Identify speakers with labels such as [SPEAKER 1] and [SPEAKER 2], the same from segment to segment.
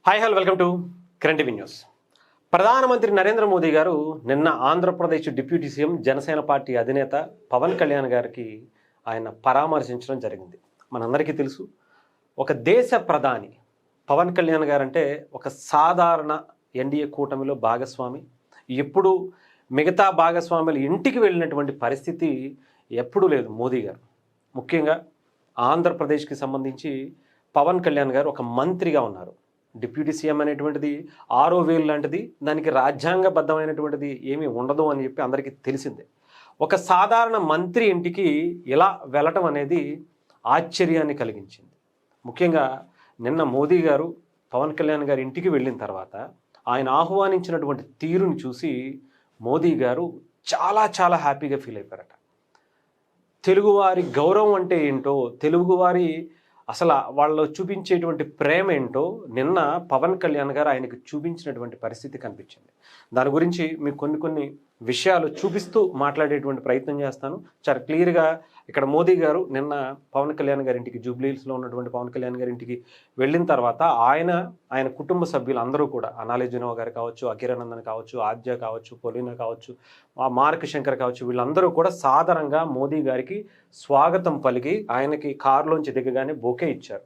[SPEAKER 1] Hi hello welcome to current news. ప్రధానమంత్రి నరేంద్ర మోదీ గారు నిన్న Andhra Pradesh deputy CM Janasena party అధినేత పవన్ కళ్యాణ్ గారికి ఆయన పరామర్శించడం జరిగింది. మనందరికీ తెలుసు, ఒక దేశ ప్రధాని పవన్ కళ్యాణ్ గారు అంటే ఒక సాధారణ ఎన్డీఏ కూటమిలో భాగస్వామి. ఎప్పుడు మిగతా భాగస్వాములు ఇంటికి వెళ్ళినటువంటి పరిస్థితి ఎప్పుడూ లేదు మోదీ గారు. ముఖ్యంగా ఆంధ్రప్రదేశ్కి సంబంధించి పవన్ కళ్యాణ్ గారు ఒక మంత్రిగా ఉన్నారు. డిప్యూటీ సీఎం అనేటువంటిది 6వ వేలు లాంటిది, దానికి రాజ్యాంగబద్ధమైనటువంటిది ఏమీ ఉండదు అని చెప్పి అందరికీ తెలిసిందే. ఒక సాధారణ మంత్రి ఇంటికి ఇలా వెళ్ళటం అనేది ఆశ్చర్యాన్ని కలిగించింది. ముఖ్యంగా నిన్న మోదీ గారు పవన్ కళ్యాణ్ గారి ఇంటికి వెళ్ళిన తర్వాత ఆయన ఆహ్వానించినటువంటి తీరుని చూసి మోదీ గారు చాలా చాలా హ్యాపీగా ఫీల్ అయిపోయారట. తెలుగువారి గౌరవం అంటే ఏంటో, తెలుగువారి అసలు వాళ్ళు చూపించేటువంటి ప్రేమ ఏంటో నిన్న పవన్ కళ్యాణ్ గారు ఆయనకు చూపించినటువంటి పరిస్థితి కనిపించింది. దాని గురించి మీకు కొన్ని విషయాలు చూపిస్తూ మాట్లాడేటువంటి ప్రయత్నం చేస్తాను. చాలా క్లియర్గా ఇక్కడ మోదీ గారు నిన్న పవన్ కళ్యాణ్ గారి ఇంటికి, జూబ్లీహిల్స్లో ఉన్నటువంటి పవన్ కళ్యాణ్ గారి ఇంటికి వెళ్ళిన తర్వాత ఆయన కుటుంబ సభ్యులు అందరూ కూడా, అనాలి జునోవా గారు కావచ్చు, అఖిరానందన్ కావచ్చు, ఆద్య కావచ్చు, పొలీనా కావచ్చు, మార్క్ శంకర్ కావచ్చు, వీళ్ళందరూ కూడా సాధారణంగా మోదీ గారికి స్వాగతం పలికి ఆయనకి కారులోంచి దిగగానే బొకే ఇచ్చారు.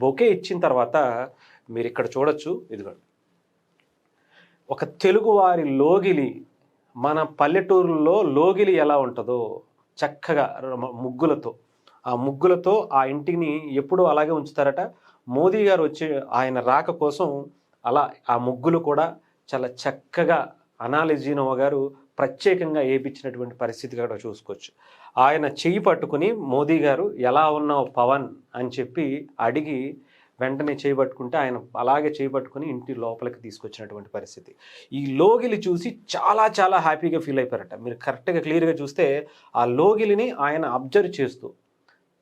[SPEAKER 1] బొకే ఇచ్చిన తర్వాత మీరు ఇక్కడ చూడొచ్చు, ఇదిగోండి, ఒక తెలుగువారి లోగిలి, మన పల్లెటూరులో లోగిలి ఎలా ఉంటుందో చక్కగా ముగ్గులతో, ఆ ముగ్గులతో ఆ ఇంటిని ఎప్పుడూ అలాగే ఉంచుతారట. మోదీ గారు వచ్చి ఆయన రాక కోసం అలా ఆ ముగ్గులు కూడా చాలా చక్కగా అనాలి జునోవా గారు ప్రత్యేకంగా వేయించినటువంటి పరిస్థితి కూడా చూసుకోవచ్చు. ఆయన చెయ్యి పట్టుకుని మోదీ గారు ఎలా ఉన్నావు పవన్ అని చెప్పి అడిగి వెంటనే చేయబట్టుకుంటే ఆయన అలాగే చేయబట్టుకుని ఇంటి లోపలికి తీసుకొచ్చినటువంటి పరిస్థితి. ఈ లోగిలి చూసి చాలా చాలా హ్యాపీగా ఫీల్ అయిపోయారట. మీరు కరెక్ట్గా క్లియర్గా చూస్తే ఆ లోగిలిని ఆయన అబ్జర్వ్ చేస్తూ,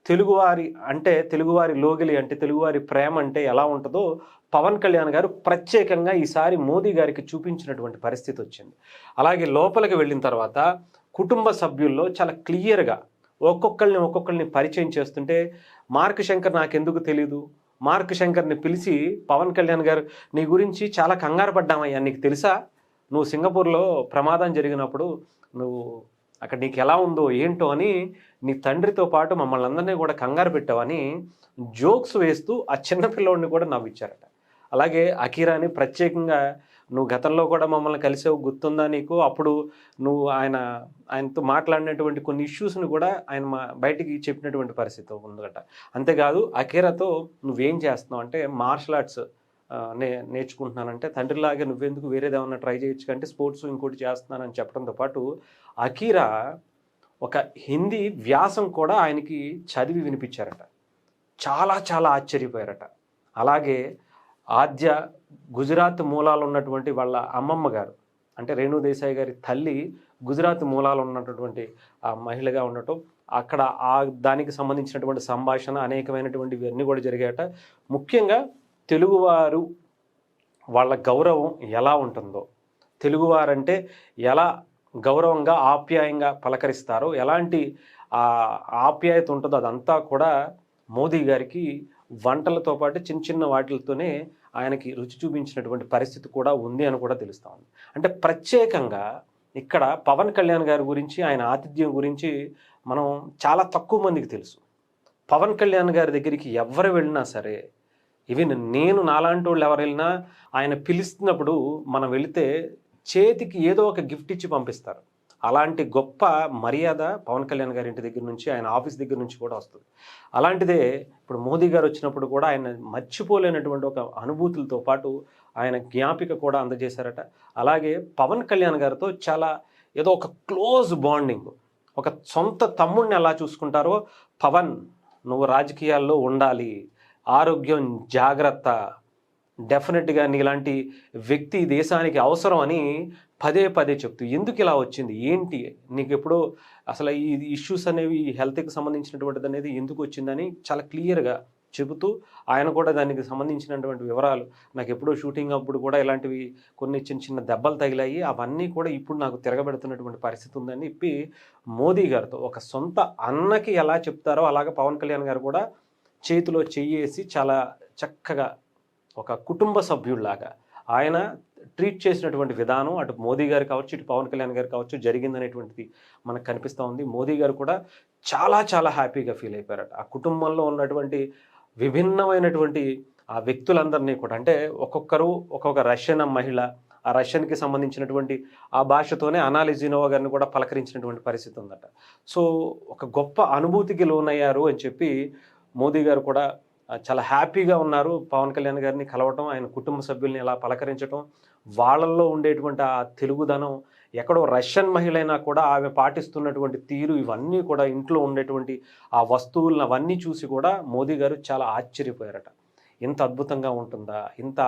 [SPEAKER 1] తెలుగువారి అంటే, తెలుగువారి లోగిలి అంటే, తెలుగువారి ప్రేమ అంటే ఎలా ఉంటుందో పవన్ కళ్యాణ్ గారు ప్రత్యేకంగా ఈసారి మోదీ గారికి చూపించినటువంటి పరిస్థితి వచ్చింది. అలాగే లోపలికి వెళ్ళిన తర్వాత కుటుంబ సభ్యుల్లో చాలా క్లియర్గా ఒక్కొక్కరిని పరిచయం చేస్తుంటే, మార్క్ శంకర్ నాకెందుకు తెలీదు, మార్క్ శంకర్ని పిలిచి పవన్ కళ్యాణ్ గారు నీ గురించి చాలా కంగారు పడ్డామయ్యా, నీకు తెలుసా, నువ్వు సింగపూర్లో ప్రమాదం జరిగినప్పుడు నువ్వు అక్కడ నీకు ఎలా ఉందో ఏంటో అని నీ తండ్రితో పాటు మమ్మల్ని అందరినీ కూడా కంగారు పెట్టావని జోక్స్ వేస్తూ ఆ చిన్నపిల్లోడిని కూడా నవ్విచ్చారట. అలాగే అఖీరాని ప్రత్యేకంగా, నువ్వు గతంలో కూడా మమ్మల్ని కలిసావు, గుర్తుందా నీకు, అప్పుడు నువ్వు ఆయనతో మాట్లాడినటువంటి కొన్ని ఇష్యూస్ని కూడా ఆయన బయటికి చెప్పినటువంటి పరిస్థితి ఉందట. అంతేకాదు అఖీరాతో నువ్వేం చేస్తున్నావు అంటే, మార్షల్ ఆర్ట్స్ నేర్చుకుంటున్నానంటే, తండ్రిలాగే నువ్వెందుకు వేరేది ఏమన్నా ట్రై చేయొచ్చు అంటే స్పోర్ట్స్ ఇంకోటి చేస్తున్నానని చెప్పడంతో పాటు అఖీరా ఒక హిందీ వ్యాసం కూడా ఆయనకి చదివి వినిపించారట. చాలా చాలా ఆశ్చర్యపోయారట. అలాగే ఆద్య గుజరాత్ మూలాలు ఉన్నటువంటి వాళ్ళ అమ్మమ్మ గారు, అంటే రేణు దేశాయ్ గారి తల్లి గుజరాత్ మూలాలు ఉన్నటువంటి ఆ మహిళగా ఉండటం, అక్కడ దానికి సంబంధించినటువంటి సంభాషణ అనేకమైనటువంటి ఇవన్నీ కూడా జరిగాయట. ముఖ్యంగా తెలుగువారు వాళ్ళ గౌరవం ఎలా ఉంటుందో, తెలుగువారంటే ఎలా గౌరవంగా ఆప్యాయంగా పలకరిస్తారో, ఎలాంటి ఆప్యాయత ఉంటుందో అదంతా కూడా మోదీ గారికి వంటలతో పాటు చిన్న చిన్న వాటితోనే ఆయనకి రుచి చూపించినటువంటి పరిస్థితి కూడా ఉంది అని కూడా తెలుస్తూ ఉంది. అంటే ప్రత్యేకంగా ఇక్కడ పవన్ కళ్యాణ్ గారి గురించి, ఆయన ఆతిథ్యం గురించి మనం చాలా తక్కువ మందికి తెలుసు. పవన్ కళ్యాణ్ గారి దగ్గరికి ఎవరు వెళ్ళినా సరే, ఈవెన్ నేను నాలాంటి వాళ్ళు ఎవరు వెళ్ళినా ఆయన పిలుస్తున్నప్పుడు మనం వెళితే చేతికి ఏదో ఒక గిఫ్ట్ ఇచ్చి పంపిస్తారు. అలాంటి గొప్ప మర్యాద పవన్ కళ్యాణ్ గారి ఇంటి దగ్గర నుంచి, ఆయన ఆఫీస్ దగ్గర నుంచి కూడా వస్తుంది. అలాంటిదే ఇప్పుడు మోదీ గారు వచ్చినప్పుడు కూడా ఆయన మర్చిపోలేనటువంటి ఒక అనుభూతులతో పాటు ఆయన జ్ఞాపిక కూడా అందజేశారట. అలాగే పవన్ కళ్యాణ్ గారితో చాలా ఏదో ఒక క్లోజ్ బాండింగ్, ఒక సొంత తమ్ముడిని ఎలా చూసుకుంటారో, పవన్ నువ్వు రాజకీయాల్లో ఉండాలి, ఆరోగ్యం జాగ్రత్త, డెఫినెట్గా నీలాంటి వ్యక్తి దేశానికి అవసరం అని పదే పదే చెప్తూ, ఎందుకు ఇలా వచ్చింది, ఏంటి నీకు ఎప్పుడో అసలు ఈ ఇష్యూస్ అనేవి, ఈ హెల్త్కి సంబంధించినటువంటిది అనేది ఎందుకు వచ్చిందని చాలా క్లియర్గా చెబుతూ, ఆయన కూడా దానికి సంబంధించినటువంటి వివరాలు, నాకు ఎప్పుడో షూటింగ్ అప్పుడు కూడా ఇలాంటివి కొన్ని చిన్న చిన్న దెబ్బలు తగిలాయి, అవన్నీ కూడా ఇప్పుడు నాకు తిరగబెడుతున్నటువంటి పరిస్థితి ఉందని చెప్పి మోదీ గారితో ఒక సొంత అన్నకి ఎలా చెప్తారో అలాగే పవన్ కళ్యాణ్ గారు కూడా చేతిలో చెయ్యేసి చాలా చక్కగా ఒక కుటుంబ సభ్యుల్లాగా ఆయన ట్రీట్ చేసినటువంటి విధానం అటు మోదీ గారు కావచ్చు, ఇటు పవన్ కళ్యాణ్ గారు కావచ్చు జరిగిందనేటువంటిది మనకు కనిపిస్తూ ఉంది. మోదీ గారు కూడా చాలా చాలా హ్యాపీగా ఫీల్ అయిపోయారట. ఆ కుటుంబంలో ఉన్నటువంటి విభిన్నమైనటువంటి ఆ వ్యక్తులందరినీ కూడా, అంటే ఒక్కొక్కరు ఒక్కొక్క రష్యన్ మహిళ, ఆ రష్యన్కి సంబంధించినటువంటి ఆ భాషతోనే అనాలిజినోవా గారిని కూడా పలకరించినటువంటి పరిస్థితి ఉందట. సో ఒక గొప్ప అనుభూతికి లోనయ్యారు అని చెప్పి మోదీ గారు కూడా చాలా హ్యాపీగా ఉన్నారు. పవన్ కళ్యాణ్ గారిని కలవటం, ఆయన కుటుంబ సభ్యుల్ని ఇలా పలకరించడం, వాళ్ళల్లో ఉండేటువంటి ఆ తెలుగుదనం, ఎక్కడో రష్యన్ మహిళ అయినా కూడా ఆమె పాటిస్తున్నటువంటి తీరు, ఇవన్నీ కూడా ఇంట్లో ఉండేటువంటి ఆ వస్తువులను అవన్నీ చూసి కూడా మోదీ గారు చాలా ఆశ్చర్యపోయారట. ఇంత అద్భుతంగా ఉంటుందా, ఇంత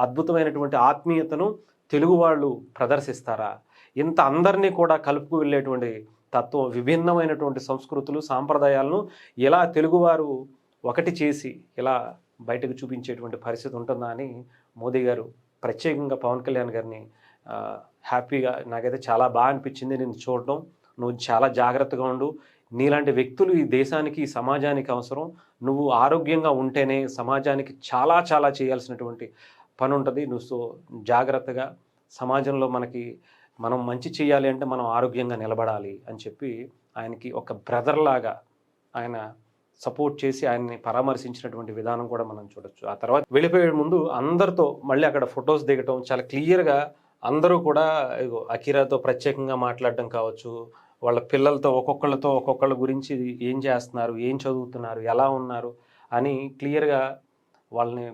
[SPEAKER 1] అద్భుతమైనటువంటి ఆత్మీయతను తెలుగు వాళ్ళు ప్రదర్శిస్తారా, ఇంత అందరినీ కూడా కలుపుకు వెళ్ళేటువంటి తత్వం, విభిన్నమైనటువంటి సంస్కృతులు సాంప్రదాయాలను ఎలా తెలుగువారు ఒకటి చేసి ఇలా బయటకు చూపించేటువంటి పరిస్థితి ఉంటుందా అని మోదీ గారు ప్రత్యేకంగా పవన్ కళ్యాణ్ గారిని హ్యాపీగా, నాకైతే చాలా బాగా అనిపించింది నేను చూడడం, నువ్వు చాలా జాగ్రత్తగా ఉండు, నీలాంటి వ్యక్తులు ఈ దేశానికి ఈ సమాజానికి అవసరం, నువ్వు ఆరోగ్యంగా ఉంటేనే సమాజానికి చాలా చాలా చేయాల్సినటువంటి పని ఉంటుంది, నువ్వు సో జాగ్రత్తగా సమాజంలో మనం మంచి చేయాలి అంటే మనం ఆరోగ్యంగా నిలబడాలి అని చెప్పి ఆయనకి ఒక బ్రదర్ లాగా ఆయన సపోర్ట్ చేసి ఆయన్ని పరామర్శించినటువంటి విధానం కూడా మనం చూడొచ్చు. ఆ తర్వాత వెళ్ళిపోయే ముందు అందరితో మళ్ళీ అక్కడ ఫొటోస్ దిగటం, చాలా క్లియర్గా అందరూ కూడా అకీరాతో ప్రత్యేకంగా మాట్లాడడం కావచ్చు, వాళ్ళ పిల్లలతో ఒక్కొక్కళ్ళ గురించి ఏం చేస్తున్నారు, ఏం చదువుతున్నారు, ఎలా ఉన్నారు అని క్లియర్గా వాళ్ళని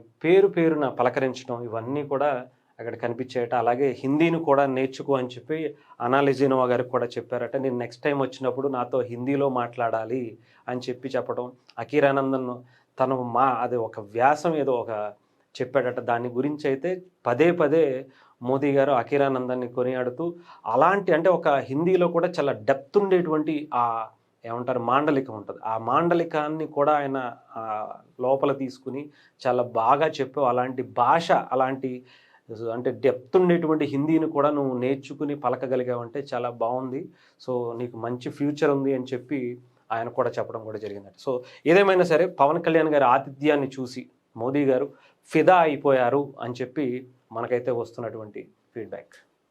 [SPEAKER 1] పేరున పలకరించడం, ఇవన్నీ కూడా అక్కడ కనిపించాయట. అలాగే హిందీని కూడా నేర్చుకో అని చెప్పి అనాలిజినోవా గారికి కూడా చెప్పారట. నేను నెక్స్ట్ టైం వచ్చినప్పుడు నాతో హిందీలో మాట్లాడాలి అని చెప్పడం, అకీరానందన్ తను అది ఒక వ్యాసం ఏదో ఒక చెప్పాడట. దాని గురించి అయితే పదే మోదీ గారు అకీరానందన్ని కొనియాడుతూ, అలాంటి అంటే ఒక హిందీలో కూడా చాలా డెప్త్ ఉండేటువంటి ఆ ఏమంటారు మాండలికం ఉంటుంది, ఆ మాండలికాన్ని కూడా ఆయన లోపల తీసుకుని చాలా బాగా చెప్పావు. అలాంటి భాష, అలాంటి అంటే డెప్త్ ఉండేటువంటి హిందీని కూడా నువ్వు నేర్చుకుని పలకగలిగావంటే చాలా బాగుంది, సో నీకు మంచి ఫ్యూచర్ ఉంది అని చెప్పి ఆయన కూడా చెప్పడం కూడా జరిగిందట. సో ఏదేమైనా సరే పవన్ కళ్యాణ్ గారి ఆతిథ్యాన్ని చూసి మోదీ గారు ఫిదా అయిపోయారు అని చెప్పి మనకైతే వస్తున్నటువంటి ఫీడ్బ్యాక్.